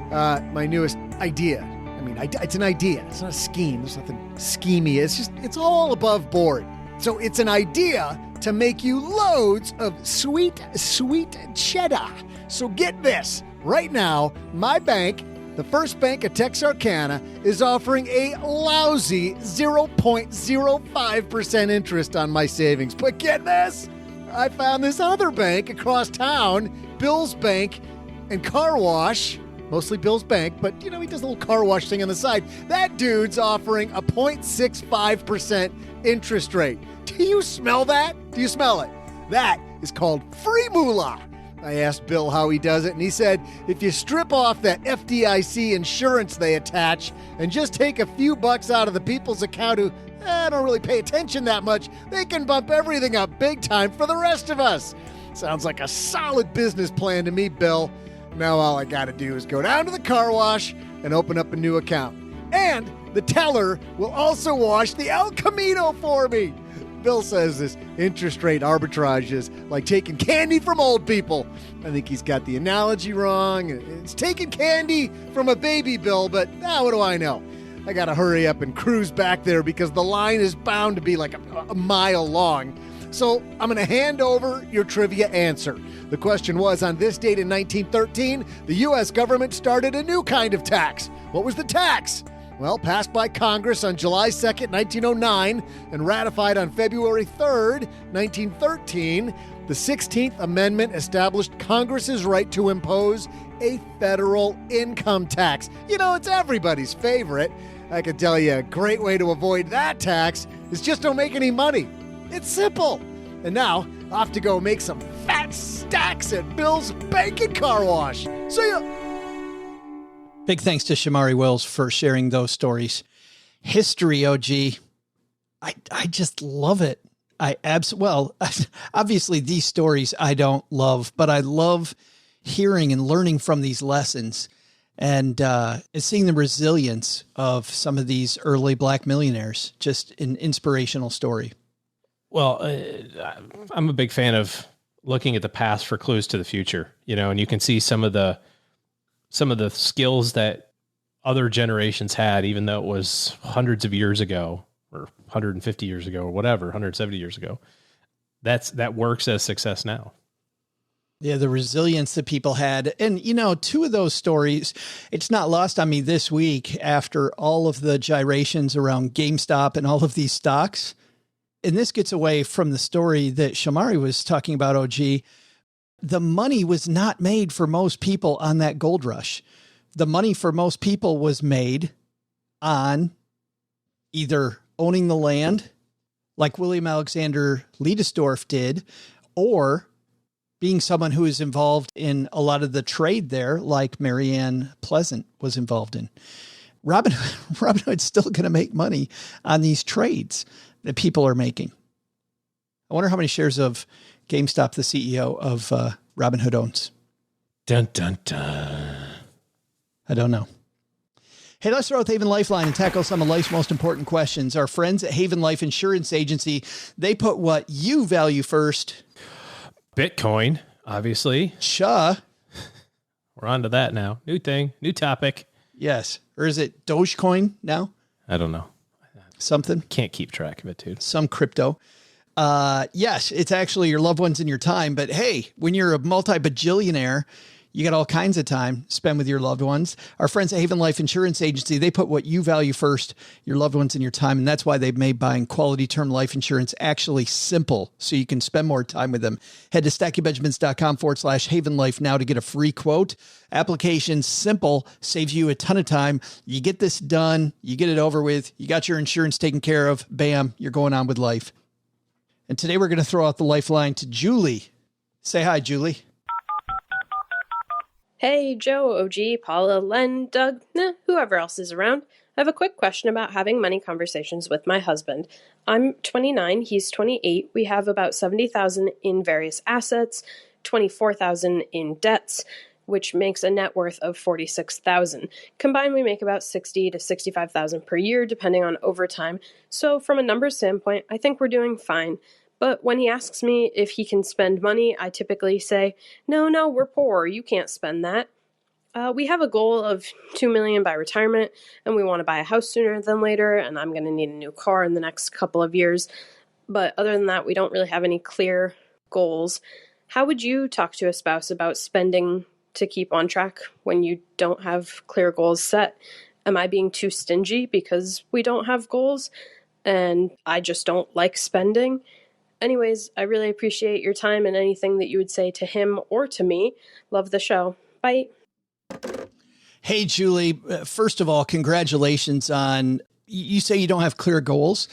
My newest idea. I mean, it's an idea. It's not a scheme. There's nothing schemey. It's all above board. So it's an idea to make you loads of sweet, sweet cheddar. So get this. Right now, my bank, the First Bank of Texarkana, is offering a lousy 0.05% interest on my savings. But get this. I found this other bank across town, Bill's Bank and Car Wash. Mostly Bill's Bank, but, he does a little car wash thing on the side. That dude's offering a 0.65% interest rate. Do you smell that? Do you smell it? That is called free moolah. I asked Bill how he does it, and he said if you strip off that FDIC insurance they attach and just take a few bucks out of the people's account who don't really pay attention that much, they can bump everything up big time for the rest of us. Sounds like a solid business plan to me, Bill. Now all I got to do is go down to the car wash and open up a new account. And the teller will also wash the El Camino for me. Bill says this interest rate arbitrage is like taking candy from old people. I think he's got the analogy wrong. It's taking candy from a baby, Bill, but what do I know? I got to hurry up and cruise back there because the line is bound to be like a mile long. So I'm going to hand over your trivia answer. The question was, on this date in 1913, the U.S. government started a new kind of tax. What was the tax? Well, passed by Congress on July 2nd, 1909, and ratified on February 3rd, 1913, the 16th Amendment established Congress's right to impose a federal income tax. It's everybody's favorite. I can tell you a great way to avoid that tax is just don't make any money. It's simple. And now, off to go make some fat stacks at Bill's Bank and Car Wash. See ya! Big thanks to Shomari Wills for sharing those stories. History, OG. I just love it. Obviously these stories I don't love, but I love hearing and learning from these lessons and seeing the resilience of some of these early Black millionaires. Just an inspirational story. Well, I'm a big fan of looking at the past for clues to the future, and you can see some of the skills that other generations had, even though it was hundreds of years ago or 150 years ago or whatever, 170 years ago. That works as success now. Yeah, the resilience that people had. And, two of those stories, it's not lost on me this week after all of the gyrations around GameStop and all of these stocks. And this gets away from the story that Shomari was talking about, OG. The money was not made for most people on that gold rush. The money for most people was made on either owning the land, like William Alexander Leidesdorff did, or being someone who is involved in a lot of the trade there, like Marianne Pleasant was involved in. Robinhood's still going to make money on these trades that people are making. I wonder how many shares of GameStop the CEO of Robinhood owns. Dun, dun, dun. I don't know. Hey, let's throw out the Haven Lifeline and tackle some of life's most important questions. Our friends at Haven Life Insurance Agency, they put what you value first. Bitcoin, obviously. We're on to that now. New thing, new topic. Yes. Or is it Dogecoin now? I don't know. Something. Can't keep track of it, dude. Some crypto. Yes, it's actually your loved ones and your time. But hey, when you're a multi-bajillionaire, you got all kinds of time to spend with your loved ones. Our friends at Haven Life Insurance Agency, they put what you value first, your loved ones and your time. And that's why they've made buying quality term life insurance actually simple so you can spend more time with them. Head to stackingbenjamins.com/Haven Life now to get a free quote. Application simple, saves you a ton of time. You get this done, you get it over with, you got your insurance taken care of, bam, you're going on with life. And today we're going to throw out the lifeline to Julie. Say hi, Julie. Hey, Joe, OG, Paula, Len, Doug, whoever else is around. I have a quick question about having money conversations with my husband. I'm 29, he's 28. We have about 70,000 in various assets, 24,000 in debts, which makes a net worth of 46,000. Combined, we make about 60 to 65,000 per year, depending on overtime. So from a numbers standpoint, I think we're doing fine. But when he asks me if he can spend money, I typically say, no, we're poor. You can't spend that. We have a goal of $2 million by retirement, and we want to buy a house sooner than later, and I'm going to need a new car in the next couple of years. But other than that, we don't really have any clear goals. How would you talk to a spouse about spending to keep on track when you don't have clear goals set? Am I being too stingy because we don't have goals, and I just don't like spending? Anyways, I really appreciate your time and anything that you would say to him or to me. Love the show. Bye. Hey, Julie, first of all, congratulations on, you say you don't have clear goals,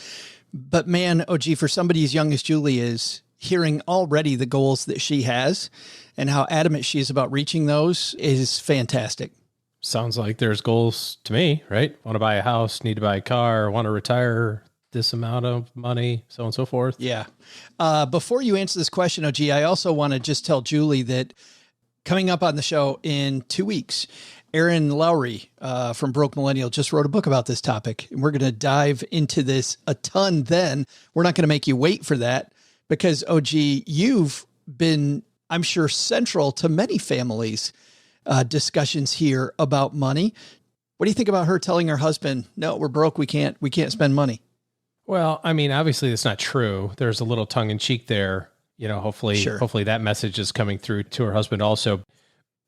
but man, OG, for somebody as young as Julie is, hearing already the goals that she has and how adamant she is about reaching those is fantastic. Sounds like there's goals to me, right? Want to buy a house, need to buy a car, want to retire this amount of money, so on and so forth. Yeah. Before you answer this question, OG, I also want to just tell Julie that coming up on the show in 2 weeks, Aaron Lowry from Broke Millennial just wrote a book about this topic, and we're going to dive into this a ton then. We're not going to make you wait for that because, OG, you've been, I'm sure, central to many families' discussions here about money. What do you think about her telling her husband, no, we're broke, we can't spend money? Well, I mean, obviously it's not true. There's a little tongue in cheek there. You know, hopefully that message is coming through to her husband also.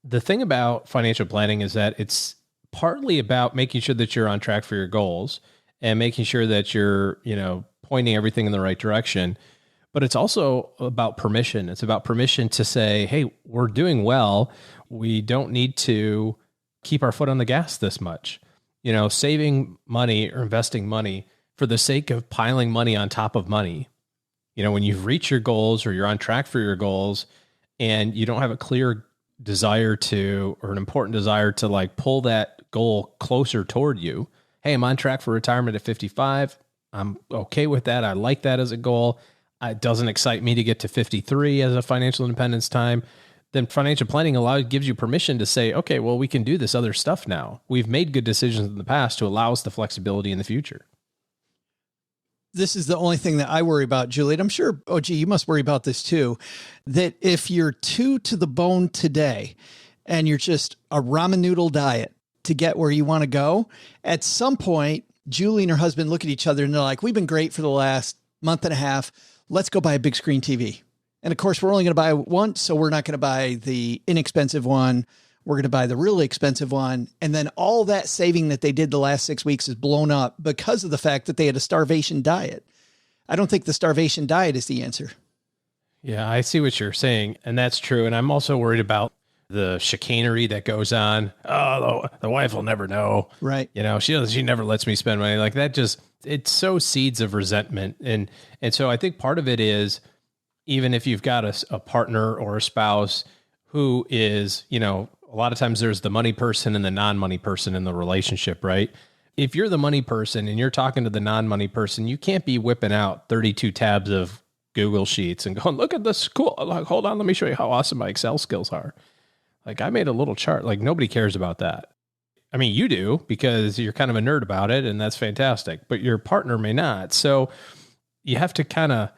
The thing about financial planning is that it's partly about making sure that you're on track for your goals and making sure that you're, pointing everything in the right direction. But it's also about permission. It's about permission to say, hey, we're doing well. We don't need to keep our foot on the gas this much. Saving money or investing money for the sake of piling money on top of money. When you've reached your goals or you're on track for your goals and you don't have a clear desire to, or an important desire to like pull that goal closer toward you. Hey, I'm on track for retirement at 55. I'm okay with that. I like that as a goal. It doesn't excite me to get to 53 as a financial independence time. Then financial planning gives you permission to say, okay, well, we can do this other stuff now. We've made good decisions in the past to allow us the flexibility in the future. This is the only thing that I worry about, Julie. And I'm sure, OG, you must worry about this too, that if you're too to the bone today and you're just a ramen noodle diet to get where you want to go, at some point, Julie and her husband look at each other and they're like, we've been great for the last month and a half. Let's go buy a big screen TV. And of course, we're only going to buy one, so we're not going to buy the inexpensive one. We're going to buy the really expensive one. And then all that saving that they did the last 6 weeks is blown up because of the fact that they had a starvation diet. I don't think the starvation diet is the answer. Yeah, I see what you're saying. And that's true. And I'm also worried about the chicanery that goes on. Oh, the wife will never know. Right. She never lets me spend money like that. It sows seeds of resentment. And so I think part of it is, even if you've got a partner or a spouse who is, a lot of times there's the money person and the non-money person in the relationship, right? If you're the money person and you're talking to the non-money person, you can't be whipping out 32 tabs of Google Sheets and going, look at this. Cool. Like, hold on. Let me show you how awesome my Excel skills are. Like, I made a little chart. Like, nobody cares about that. I mean, you do because you're kind of a nerd about it, and that's fantastic, but your partner may not. So you have to kind of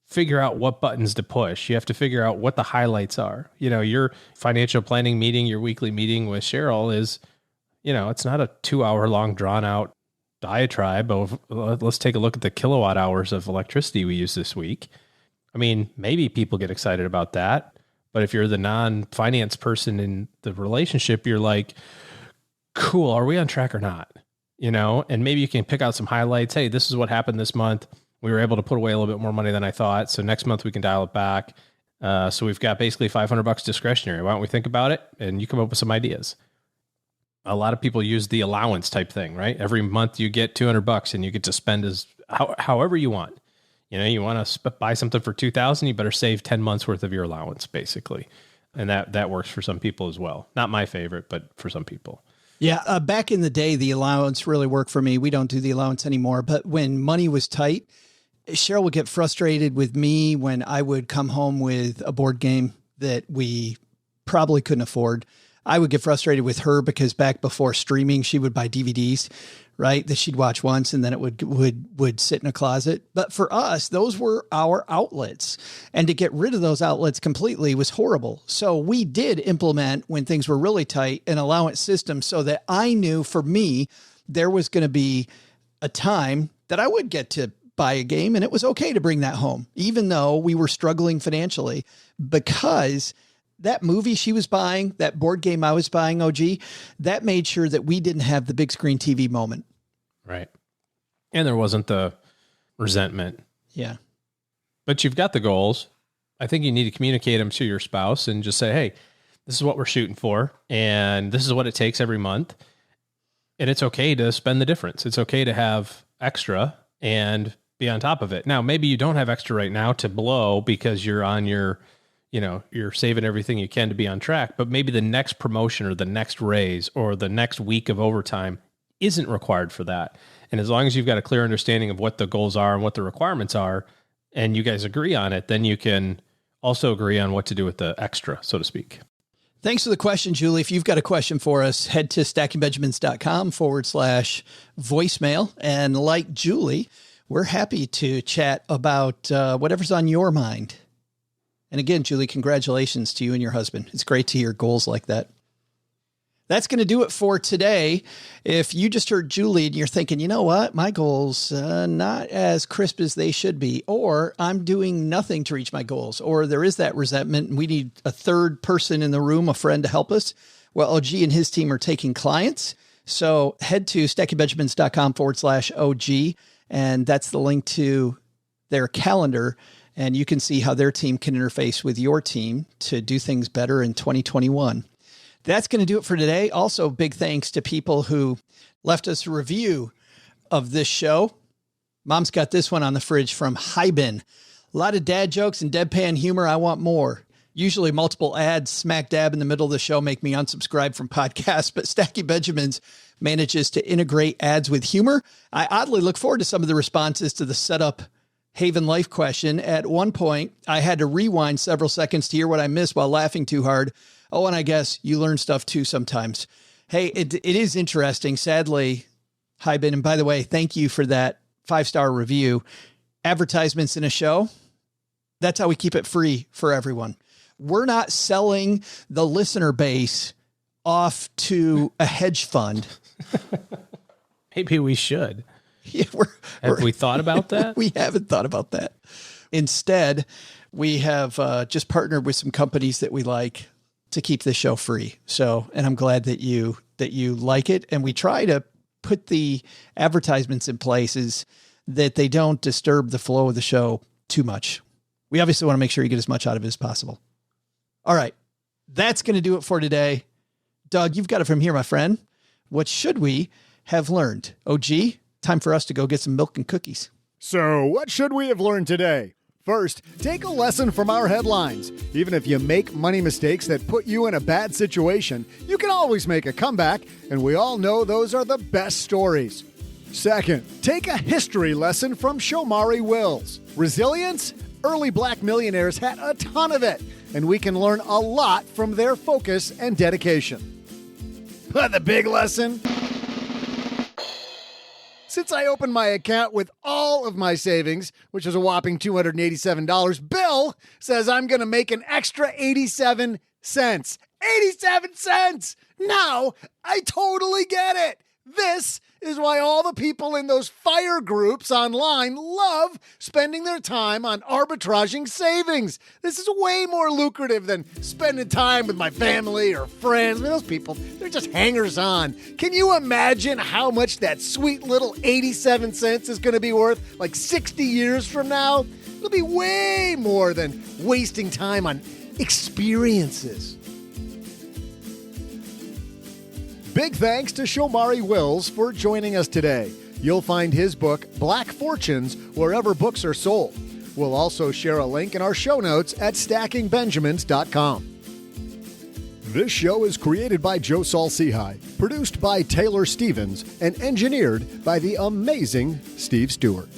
figure out what buttons to push. You have to figure out what the highlights are. Your financial planning meeting, your weekly meeting with Cheryl is, it's not a 2-hour long drawn out diatribe of let's take a look at the kilowatt hours of electricity we use this week. I mean, maybe people get excited about that, but if you're the non-finance person in the relationship, you're like, cool, are we on track or not? And maybe you can pick out some highlights. Hey, this is what happened this month. We were able to put away a little bit more money than I thought. So next month we can dial it back. So we've got basically $500 discretionary. Why don't we think about it? And you come up with some ideas. A lot of people use the allowance type thing, right? Every month you get $200 and you get to spend however you want. You want to buy something for $2,000, you better save 10 months worth of your allowance, basically. And that works for some people as well. Not my favorite, but for some people. Yeah. Back in the day, the allowance really worked for me. We don't do the allowance anymore. But when money was tight, Cheryl would get frustrated with me when I would come home with a board game that we probably couldn't afford. I would get frustrated with her because back before streaming, she would buy DVDs, right? That she'd watch once and then it would sit in a closet. But for us, those were our outlets. And to get rid of those outlets completely was horrible. So we did implement, when things were really tight, an allowance system so that I knew for me, there was going to be a time that I would get to buy a game and it was okay to bring that home, even though we were struggling financially, because that movie she was buying, that board game I was buying, OG, that made sure that we didn't have the big screen TV moment. Right. And there wasn't the resentment. Yeah. But you've got the goals. I think you need to communicate them to your spouse and just say, hey, this is what we're shooting for. And this is what it takes every month. And it's okay to spend the difference. It's okay to have extra and be on top of it. Now, maybe you don't have extra right now to blow because you're on your, you're saving everything you can to be on track, but maybe the next promotion or the next raise or the next week of overtime isn't required for that. And as long as you've got a clear understanding of what the goals are and what the requirements are, and you guys agree on it, then you can also agree on what to do with the extra, so to speak. Thanks for the question, Julie. If you've got a question for us, head to stackingbenjamins.com/voicemail. And like Julie, we're happy to chat about whatever's on your mind. And again, Julie, congratulations to you and your husband. It's great to hear goals like that. That's going to do it for today. If you just heard Julie and you're thinking, you know what, my goals not as crisp as they should be, or I'm doing nothing to reach my goals, or there is that resentment and we need a third person in the room, a friend to help us. Well, OG and his team are taking clients. So head to stackingbenjamins.com/OG, and that's the link to their calendar. And you can see how their team can interface with your team to do things better in 2021. That's going to do it for today. Also, big thanks to people who left us a review of this show. Mom's got this one on the fridge from Hyben. A lot of dad jokes and deadpan humor. I want more. Usually multiple ads smack dab in the middle of the show make me unsubscribe from podcasts, but Stacking Benjamins manages to integrate ads with humor. I oddly look forward to some of the responses to the setup Haven Life question. At one point, I had to rewind several seconds to hear what I missed while laughing too hard. Oh, and I guess you learn stuff too sometimes. Hey, it is interesting. Sadly, Hyben, and by the way, thank you for that 5-star review. Advertisements in a show, that's how we keep it free for everyone. We're not selling the listener base off to a hedge fund. Maybe we should. Yeah, have we thought about that? We haven't thought about that. Instead, we have just partnered with some companies that we like to keep this show free. So, and I'm glad that you like it. And we try to put the advertisements in places that they don't disturb the flow of the show too much. We obviously want to make sure you get as much out of it as possible. All right. That's going to do it for today. Doug, you've got it from here, my friend. What should we have learned? OG, time for us to go get some milk and cookies. So what should we have learned today? First, take a lesson from our headlines. Even if you make money mistakes that put you in a bad situation, you can always make a comeback, and we all know those are the best stories. Second, take a history lesson from Shomari Wills. Resilience? Early black millionaires had a ton of it, and we can learn a lot from their focus and dedication. But the big lesson? Since I opened my account with all of my savings, which is a whopping $287, Bill says I'm going to make an extra 87 cents. 87 cents! Now, I totally get it. This is why all the people in those FIRE groups online love spending their time on arbitraging savings. This is way more lucrative than spending time with my family or friends. I mean, those people, they're just hangers-on. Can you imagine how much that sweet little 87 cents is going to be worth like 60 years from now? It'll be way more than wasting time on experiences. Big thanks to Shomari Wills for joining us today. You'll find his book, Black Fortunes, wherever books are sold. We'll also share a link in our show notes at stackingbenjamins.com. This show is created by Joe Saul-Sehy, produced by Taylor Stevens, and engineered by the amazing Steve Stewart.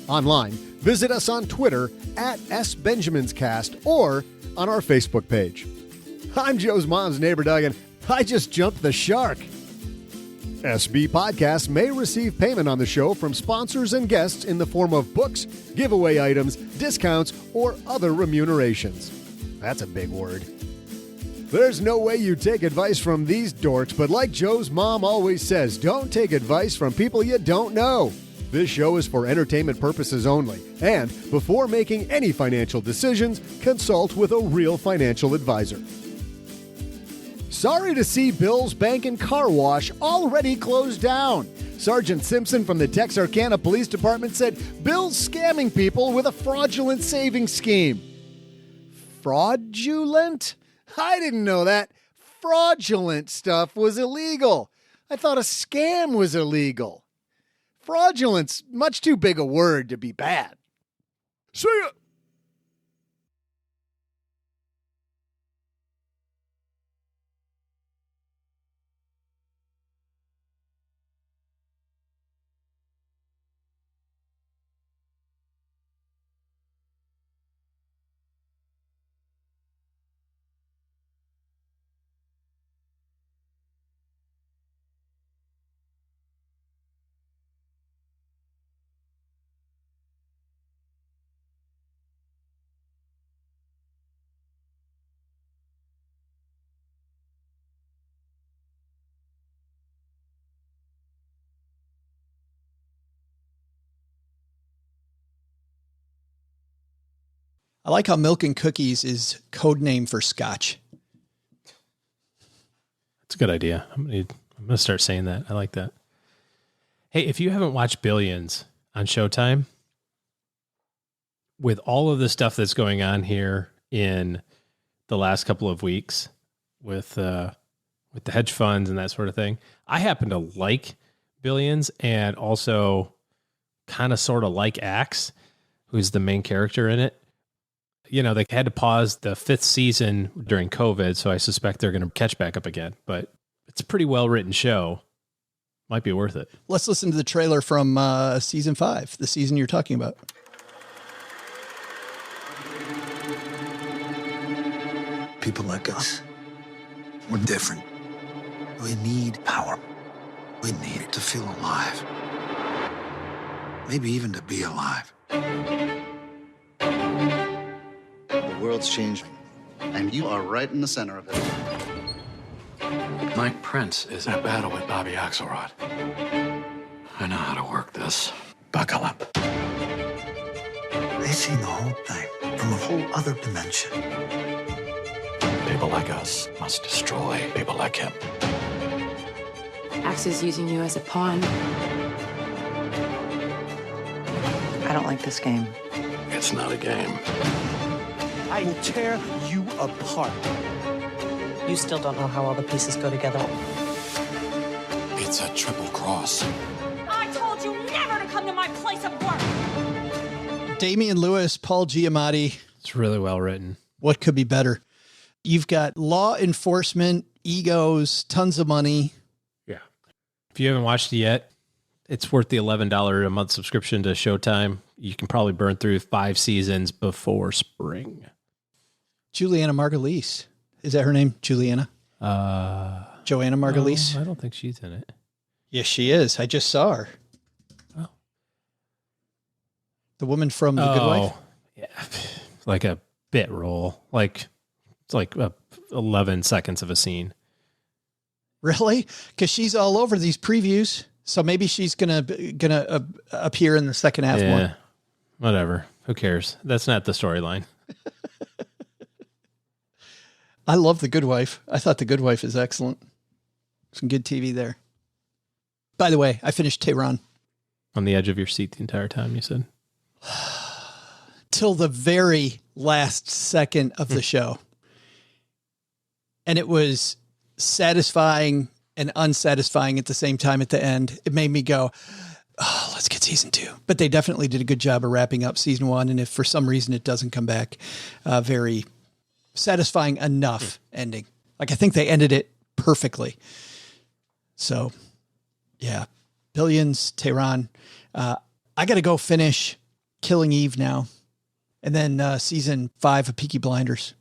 Online, visit us on Twitter at SBenjaminsCast or on our Facebook page. I'm Joe's mom's neighbor, Doug, and I just jumped the shark. SB Podcasts may receive payment on the show from sponsors and guests in the form of books, giveaway items, discounts, or other remunerations. That's a big word. There's no way you take advice from these dorks, but like Joe's mom always says, don't take advice from people you don't know. This show is for entertainment purposes only, and before making any financial decisions, consult with a real financial advisor. Sorry to see Bill's Bank and Car Wash already closed down. Sergeant Simpson from the Texarkana Police Department said Bill's scamming people with a fraudulent savings scheme. Fraudulent? I didn't know that. Fraudulent stuff was illegal. I thought a scam was illegal. Fraudulent's much too big a word to be bad. See ya! I like how milk and cookies is code name for scotch. That's a good idea. I'm gonna start saying that. I like that. Hey, if you haven't watched Billions on Showtime, with all of the stuff that's going on here in the last couple of weeks with the hedge funds and that sort of thing, I happen to like Billions and also kind of sort of like Axe, who's the main character in it. You know, they had to pause the 5th season during COVID, so I suspect they're going to catch back up again. But it's a pretty well-written show. Might be worth it. Let's listen to the trailer from season 5, the season you're talking about. People like us, we're different. We need power. We need to feel alive. Maybe even to be alive. The world's changing, and you are right in the center of it. Mike Prince is in a battle with Bobby Axelrod. I know how to work this. Buckle up. They see the whole thing from a whole other dimension. People like us must destroy people like him. Axe is using you as a pawn. I don't like this game. It's not a game. I will tear you apart. You still don't know how all the pieces go together. It's a triple cross. I told you never to come to my place of work. Damian Lewis, Paul Giamatti. It's really well written. What could be better? You've got law enforcement, egos, tons of money. Yeah. If you haven't watched it yet, it's worth the $11 a month subscription to Showtime. You can probably burn through 5 seasons before spring. Juliana Margulies. Is that her name? Juliana? Joanna Margulies? No, I don't think she's in it. Yes, she is. I just saw her. Oh. The woman from The Good Wife? Yeah. Like a bit role. It's like 11 seconds of a scene. Really? Because she's all over these previews. So maybe she's gonna appear in the second half one. Whatever. Who cares? That's not the storyline. I love The Good Wife. I thought The Good Wife is excellent. Some good TV there. By the way, I finished Tehran. On the edge of your seat the entire time, you said? Till the very last second of the show. And it was satisfying and unsatisfying at the same time at the end. It made me go, oh, let's get season 2. But they definitely did a good job of wrapping up season 1. And if for some reason it doesn't come back, very satisfying enough ending. Like, I think they ended it perfectly. So, yeah. Billions, Tehran. I got to go finish Killing Eve now. And then season 5 of Peaky Blinders.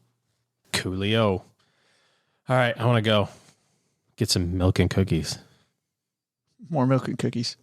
Coolio. All right, I want to go get some milk and cookies. More milk and cookies.